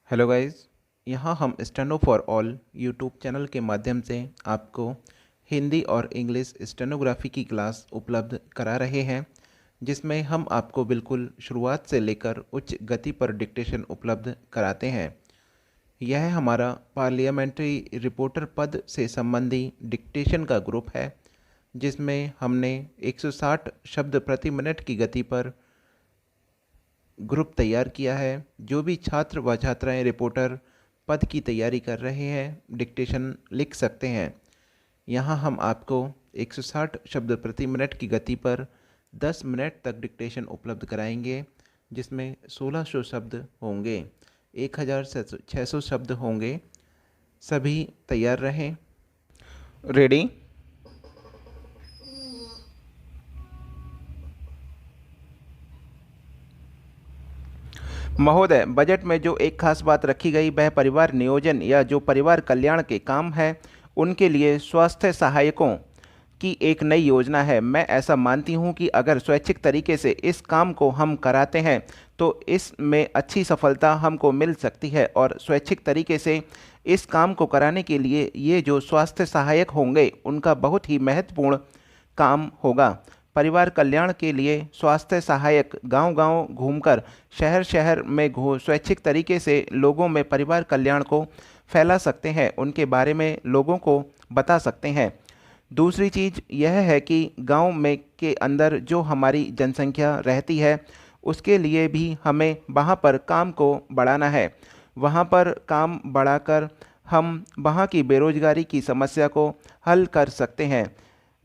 Hello guys. यहाँ हम steno for all YouTube channel के माध्यम से आपको हिंदी और इंग्लिश स्टेनोग्राफी की क्लास उपलब्ध करा रहे हैं, जिसमें हम आपको बिल्कुल शुरुआत से लेकर उच्च गति पर डिक्टेशन उपलब्ध कराते हैं। यह हमारा पार्लियामेंट्री रिपोर्टर पद से संबंधी डिक्टेशन का ग्रुप है, जिसमें हमने 160 शब्द प्रति मिनट की गति पर ग्रुप तैयार किया है। जो भी छात्र व छात्राएं रिपोर्टर पद की तैयारी कर रहे हैं, डिक्टेशन लिख सकते हैं। यहाँ हम आपको 160 शब्द प्रति मिनट की गति पर 10 मिनट तक डिक्टेशन उपलब्ध कराएंगे, जिसमें 1600 शब्द होंगे, 1600 शब्द होंगे। सभी तैयार रहें। रेडी। महोदय, बजट में जो एक खास बात रखी गई वह परिवार नियोजन या जो परिवार कल्याण के काम है उनके लिए स्वास्थ्य सहायकों की एक नई योजना है। मैं ऐसा मानती हूं कि अगर स्वैच्छिक तरीके से इस काम को हम कराते हैं तो इसमें अच्छी सफलता हमको मिल सकती है, और स्वैच्छिक तरीके से इस काम को कराने के लिए ये जो स्वास्थ्य सहायक होंगे उनका बहुत ही महत्वपूर्ण काम होगा। परिवार कल्याण के लिए स्वास्थ्य सहायक गांव-गांव घूमकर शहर शहर में स्वैच्छिक तरीके से लोगों में परिवार कल्याण को फैला सकते हैं, उनके बारे में लोगों को बता सकते हैं। दूसरी चीज़ यह है कि गांव में के अंदर जो हमारी जनसंख्या रहती है उसके लिए भी हमें वहां पर काम को बढ़ाना है। वहां पर काम बढ़ाकर हम वहां की बेरोजगारी की समस्या को हल कर सकते हैं।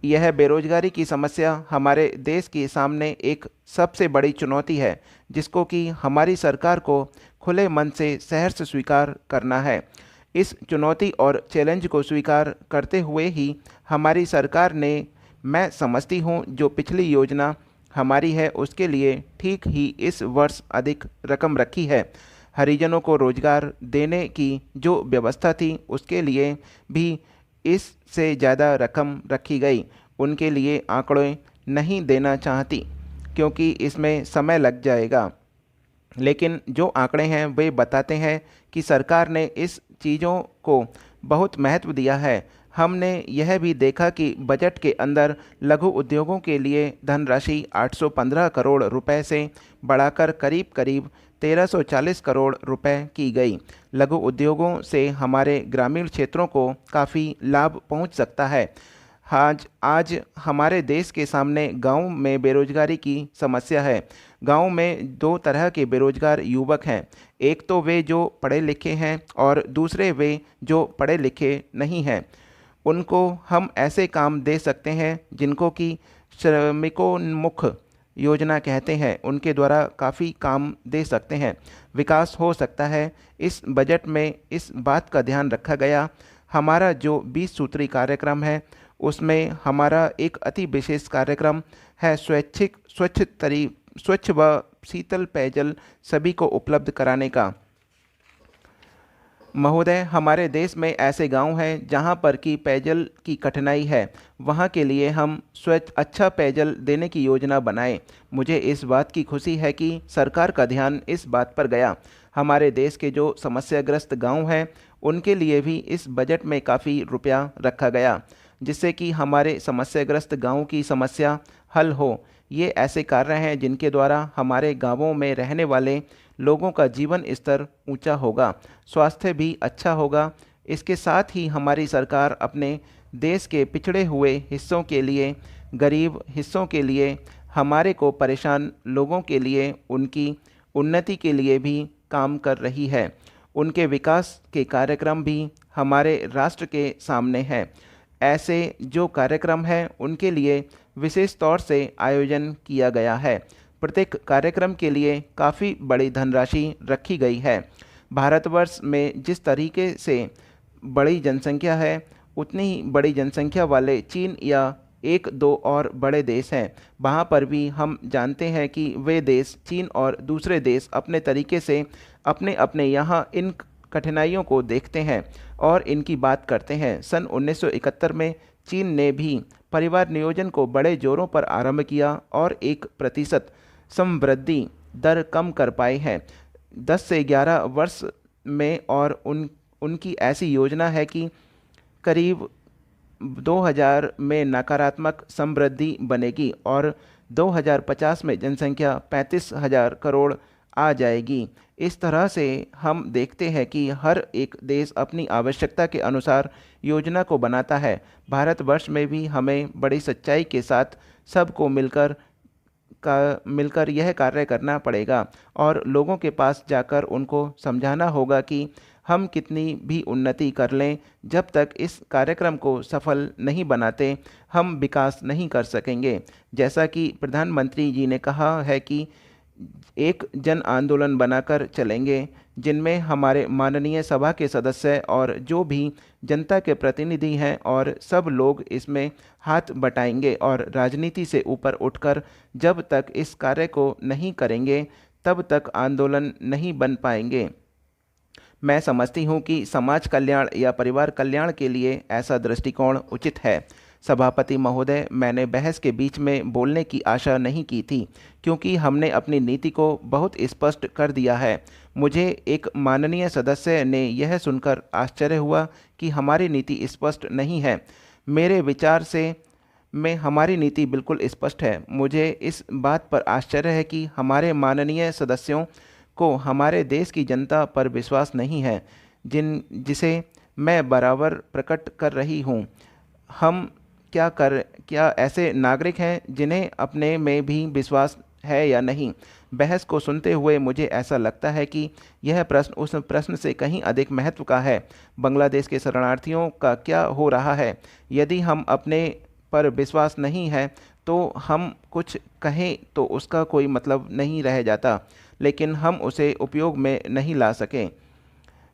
यह बेरोजगारी की समस्या हमारे देश के सामने एक सबसे बड़ी चुनौती है, जिसको कि हमारी सरकार को खुले मन से सहर्ष स्वीकार करना है। इस चुनौती और चैलेंज को स्वीकार करते हुए ही हमारी सरकार ने, मैं समझती हूँ, जो पिछली योजना हमारी है उसके लिए ठीक ही इस वर्ष अधिक रकम रखी है। हरिजनों को रोजगार देने की जो व्यवस्था थी उसके लिए भी इससे ज़्यादा रकम रखी गई। उनके लिए आंकड़े नहीं देना चाहती क्योंकि इसमें समय लग जाएगा, लेकिन जो आंकड़े हैं वे बताते हैं कि सरकार ने इस चीज़ों को बहुत महत्व दिया है। हमने यह भी देखा कि बजट के अंदर लघु उद्योगों के लिए धनराशि 815 करोड़ रुपए से बढ़ाकर करीब करीब 1340 करोड़ रुपए की गई। लघु उद्योगों से हमारे ग्रामीण क्षेत्रों को काफ़ी लाभ पहुंच सकता है। आज हमारे देश के सामने गांव में बेरोजगारी की समस्या है। गांव में दो तरह के बेरोजगार युवक हैं। एक तो वे जो पढ़े लिखे हैं और दूसरे वे जो पढ़े लिखे नहीं हैं। उनको हम ऐसे काम दे सकते हैं जिनको कि श्रमिकोन्मुख योजना कहते हैं, उनके द्वारा काफ़ी काम दे सकते हैं, विकास हो सकता है। इस बजट में इस बात का ध्यान रखा गया। हमारा जो 20 सूत्री कार्यक्रम है उसमें हमारा एक अति विशेष कार्यक्रम है स्वच्छ व शीतल पेयजल सभी को उपलब्ध कराने का। महोदय, हमारे देश में ऐसे गांव हैं जहां पर कि पेयजल की कठिनाई है। वहां के लिए हम स्वच्छ अच्छा पेयजल देने की योजना बनाएं। मुझे इस बात की खुशी है कि सरकार का ध्यान इस बात पर गया। हमारे देश के जो समस्याग्रस्त गांव हैं उनके लिए भी इस बजट में काफ़ी रुपया रखा गया, जिससे कि हमारे समस्याग्रस्त गाँव की समस्या हल हो। ये ऐसे कार्य हैं जिनके द्वारा हमारे गांवों में रहने वाले लोगों का जीवन स्तर ऊंचा होगा, स्वास्थ्य भी अच्छा होगा। इसके साथ ही हमारी सरकार अपने देश के पिछड़े हुए हिस्सों के लिए, गरीब हिस्सों के लिए, हमारे को परेशान लोगों के लिए, उनकी उन्नति के लिए भी काम कर रही है। उनके विकास के कार्यक्रम भी हमारे राष्ट्र के सामने हैं। ऐसे जो कार्यक्रम हैं उनके लिए विशेष तौर से आयोजन किया गया है। प्रत्येक कार्यक्रम के लिए काफ़ी बड़ी धनराशि रखी गई है। भारतवर्ष में जिस तरीके से बड़ी जनसंख्या है, उतनी ही बड़ी जनसंख्या वाले चीन या एक दो और बड़े देश हैं। वहाँ पर भी हम जानते हैं कि वे देश, चीन और दूसरे देश, अपने तरीके से अपने अपने यहाँ इन कठिनाइयों को देखते हैं और इनकी बात करते हैं। सन 1971 में चीन ने भी परिवार नियोजन को बड़े जोरों पर आरंभ किया और 1% समवृद्धि दर कम कर पाए हैं। 10 से 11 वर्ष में, और उनकी ऐसी योजना है कि करीब 2000 में नकारात्मक समृद्धि बनेगी और 2050 में जनसंख्या 35,000 करोड़ आ जाएगी। इस तरह से हम देखते हैं कि हर एक देश अपनी आवश्यकता के अनुसार योजना को बनाता है। भारतवर्ष में भी हमें बड़ी सच्चाई के साथ सबको मिलकर यह कार्य करना पड़ेगा और लोगों के पास जाकर उनको समझाना होगा कि हम कितनी भी उन्नति कर लें, जब तक इस कार्यक्रम को सफल नहीं बनाते हम विकास नहीं कर सकेंगे। जैसा कि प्रधानमंत्री जी ने कहा है कि एक जन आंदोलन बनाकर चलेंगे, जिनमें हमारे माननीय सभा के सदस्य और जो भी जनता के प्रतिनिधि हैं और सब लोग इसमें हाथ बटाएंगे और राजनीति से ऊपर उठकर जब तक इस कार्य को नहीं करेंगे तब तक आंदोलन नहीं बन पाएंगे। मैं समझती हूँ कि समाज कल्याण या परिवार कल्याण के लिए ऐसा दृष्टिकोण उचित है। सभापति महोदय, मैंने बहस के बीच में बोलने की आशा नहीं की थी, क्योंकि हमने अपनी नीति को बहुत स्पष्ट कर दिया है। मुझे एक माननीय सदस्य ने यह सुनकर आश्चर्य हुआ कि हमारी नीति स्पष्ट नहीं है। मेरे विचार से में हमारी नीति बिल्कुल स्पष्ट है। मुझे इस बात पर आश्चर्य है कि हमारे माननीय सदस्यों को हमारे देश की जनता पर विश्वास नहीं है, जिसे मैं बराबर प्रकट कर रही हूँ। हम क्या ऐसे नागरिक हैं जिन्हें अपने में भी विश्वास है या नहीं? बहस को सुनते हुए मुझे ऐसा लगता है कि यह प्रश्न उस प्रश्न से कहीं अधिक महत्व का है। बांग्लादेश के शरणार्थियों का क्या हो रहा है? यदि हम अपने पर विश्वास नहीं है तो हम कुछ कहें तो उसका कोई मतलब नहीं रह जाता, लेकिन हम उसे उपयोग में नहीं ला सके।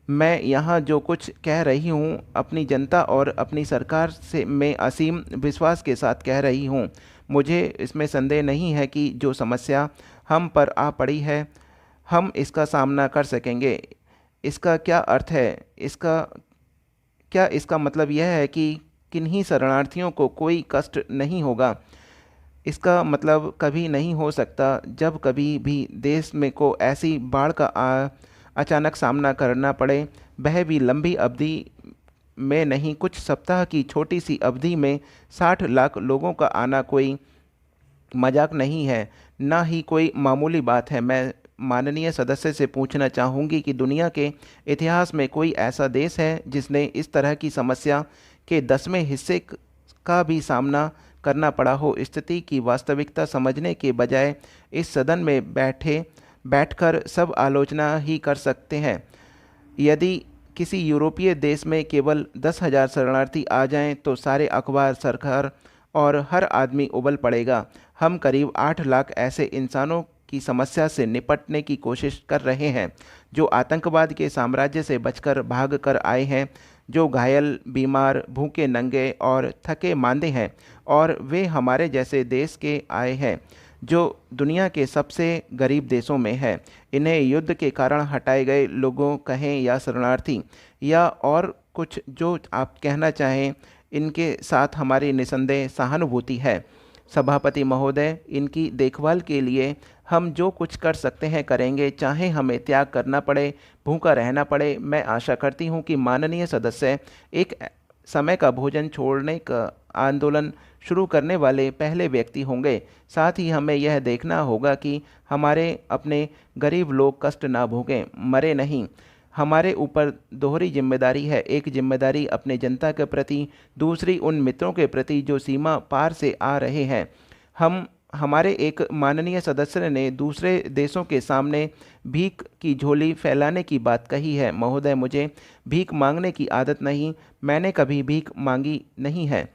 मैं यहाँ जो कुछ कह रही हूँ अपनी जनता और अपनी सरकार से मैं असीम विश्वास के साथ कह रही हूँ। मुझे इसमें संदेह नहीं है कि जो समस्या हम पर आ पड़ी है हम इसका सामना कर सकेंगे। इसका क्या अर्थ है? इसका मतलब यह है कि किन्हीं शरणार्थियों को कोई कष्ट नहीं होगा? इसका मतलब कभी नहीं हो सकता जब कभी भी देश में को ऐसी बाढ़ का अचानक सामना करना पड़े, वह भी लंबी अवधि में नहीं, कुछ सप्ताह की छोटी सी अवधि में 60 लाख लोगों का आना कोई मजाक नहीं है, ना ही कोई मामूली बात है। मैं माननीय सदस्य से पूछना चाहूँगी कि दुनिया के इतिहास में कोई ऐसा देश है जिसने इस तरह की समस्या के 10वें हिस्से का भी सामना करना पड़ा हो? स्थिति की वास्तविकता समझने के बजाय इस सदन में बैठकर सब आलोचना ही कर सकते हैं। यदि किसी यूरोपीय देश में केवल 10,000 शरणार्थी आ जाएं तो सारे अखबार, सरकार और हर आदमी उबल पड़ेगा। हम करीब 8 लाख ऐसे इंसानों की समस्या से निपटने की कोशिश कर रहे हैं जो आतंकवाद के साम्राज्य से बचकर भाग कर आए हैं, जो घायल, बीमार, भूखे, नंगे और थके मांदे हैं, और वे हमारे जैसे देश के आए हैं जो दुनिया के सबसे गरीब देशों में है। इन्हें युद्ध के कारण हटाए गए लोगों कहें या शरणार्थी या और कुछ जो आप कहना चाहें, इनके साथ हमारी निसंदेह सहानुभूति है। सभापति महोदय, इनकी देखभाल के लिए हम जो कुछ कर सकते हैं करेंगे, चाहे हमें त्याग करना पड़े, भूखा रहना पड़े। मैं आशा करती हूँ कि माननीय सदस्य एक समय का भोजन छोड़ने का आंदोलन शुरू करने वाले पहले व्यक्ति होंगे। साथ ही हमें यह देखना होगा कि हमारे अपने गरीब लोग कष्ट ना भोगें, मरे नहीं। हमारे ऊपर दोहरी जिम्मेदारी है, एक जिम्मेदारी अपने जनता के प्रति, दूसरी उन मित्रों के प्रति जो सीमा पार से आ रहे हैं। हमारे एक माननीय सदस्य ने दूसरे देशों के सामने भीख की झोली फैलाने की बात कही है। महोदय, मुझे भीख मांगने की आदत नहीं, मैंने कभी भीख मांगी नहीं है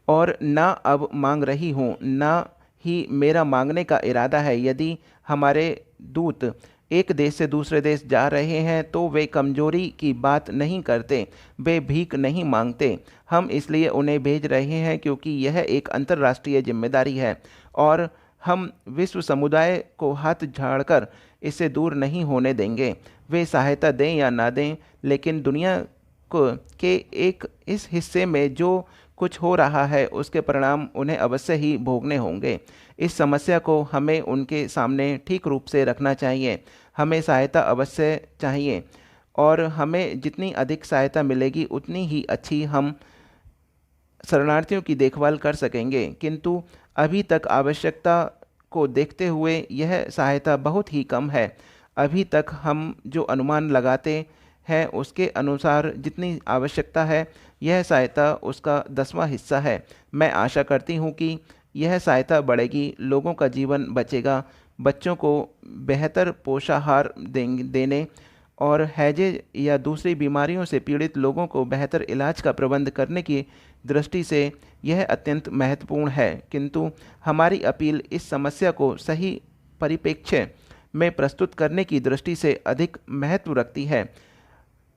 और ना अब मांग रही हूँ, ना ही मेरा मांगने का इरादा है। यदि हमारे दूत एक देश से दूसरे देश जा रहे हैं तो वे कमजोरी की बात नहीं करते, वे भीख नहीं मांगते। हम इसलिए उन्हें भेज रहे हैं क्योंकि यह एक अंतर्राष्ट्रीय जिम्मेदारी है और हम विश्व समुदाय को हाथ झाड़कर इससे दूर नहीं होने देंगे। वे सहायता दें या ना दें, लेकिन दुनिया के एक इस हिस्से में जो कुछ हो रहा है उसके परिणाम उन्हें अवश्य ही भोगने होंगे। इस समस्या को हमें उनके सामने ठीक रूप से रखना चाहिए। हमें सहायता अवश्य चाहिए और हमें जितनी अधिक सहायता मिलेगी उतनी ही अच्छी हम शरणार्थियों की देखभाल कर सकेंगे। किंतु अभी तक आवश्यकता को देखते हुए यह सहायता बहुत ही कम है। अभी तक हम जो अनुमान लगाते हैं उसके अनुसार जितनी आवश्यकता है यह सहायता उसका 10वां हिस्सा है। मैं आशा करती हूँ कि यह सहायता बढ़ेगी, लोगों का जीवन बचेगा, बच्चों को बेहतर पोषाहार देने और हैजे या दूसरी बीमारियों से पीड़ित लोगों को बेहतर इलाज का प्रबंध करने की दृष्टि से यह अत्यंत महत्वपूर्ण है। किंतु हमारी अपील इस समस्या को सही परिप्रेक्ष्य में प्रस्तुत करने की दृष्टि से अधिक महत्व रखती है।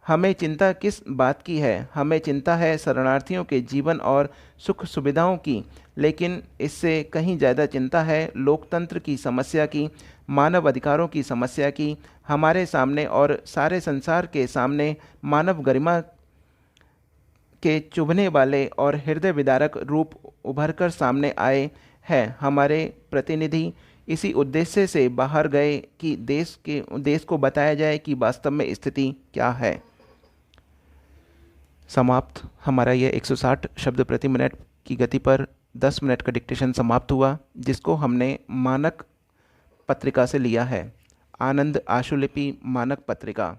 हमें चिंता किस बात की है? हमें चिंता है शरणार्थियों के जीवन और सुख सुविधाओं की, लेकिन इससे कहीं ज़्यादा चिंता है लोकतंत्र की समस्या की, मानव अधिकारों की समस्या की। हमारे सामने और सारे संसार के सामने मानव गरिमा के चुभने वाले और हृदय विदारक रूप उभरकर सामने आए हैं। हमारे प्रतिनिधि इसी उद्देश्य से बाहर गए कि देश को बताया जाए कि वास्तव में स्थिति क्या है। समाप्त। हमारा यह 160 शब्द प्रति मिनट की गति पर 10 मिनट का डिक्टेशन समाप्त हुआ, जिसको हमने मानक पत्रिका से लिया है, आनंद आशुलिपि मानक पत्रिका।